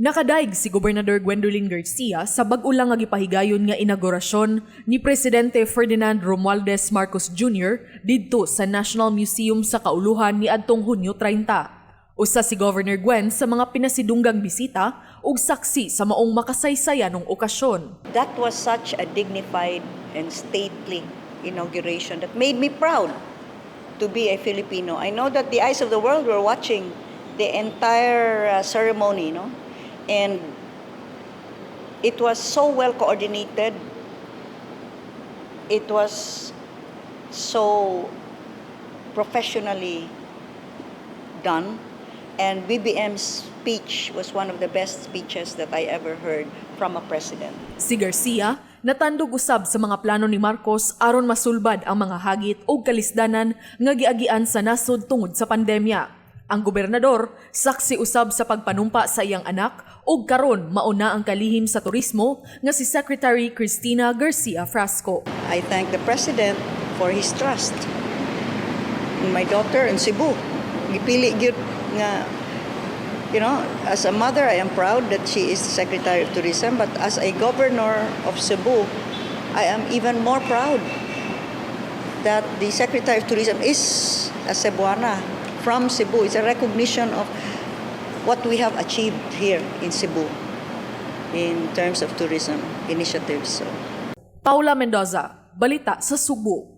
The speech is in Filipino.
Nakadaig si Gobernador Gwendolyn Garcia sa bag-ulang nga gipahigayon nga inaugurasyon ni Presidente Ferdinand Romualdez Marcos Jr. didto sa National Museum sa Kauluhan ni adtong Hunyo 30. Usa si Governor Gwen sa mga pinasidunggang bisita ug saksi sa maong makasaysayan ng okasyon. That was such a dignified and stately inauguration that made me proud to be a Filipino. I know that the eyes of the world were watching the entire ceremony, no? And it was so well coordinated. It was so professionally done. And BBM's speech was one of the best speeches that I ever heard from a president. Si Garcia natandog usab sa mga plano ni Marcos aron masulbad ang mga hagit o kalisdanan nga giagian sa nasod tungod sa pandemya. Ang gobernador saksi usab sa pagpanumpa sa iyang anak ug karon mauna ang kalihim sa turismo nga si Secretary Cristina Garcia Frasco. I thank the president for his trust in my daughter in Cebu. Gipili gyud nga, you know, as a mother I am proud that she is Secretary of Tourism, but as a governor of Cebu I am even more proud that the Secretary of Tourism is a Cebuana from Cebu. It's a recognition of what we have achieved here in Cebu in terms of tourism initiatives. Paula Mendoza, Balita sa Subo.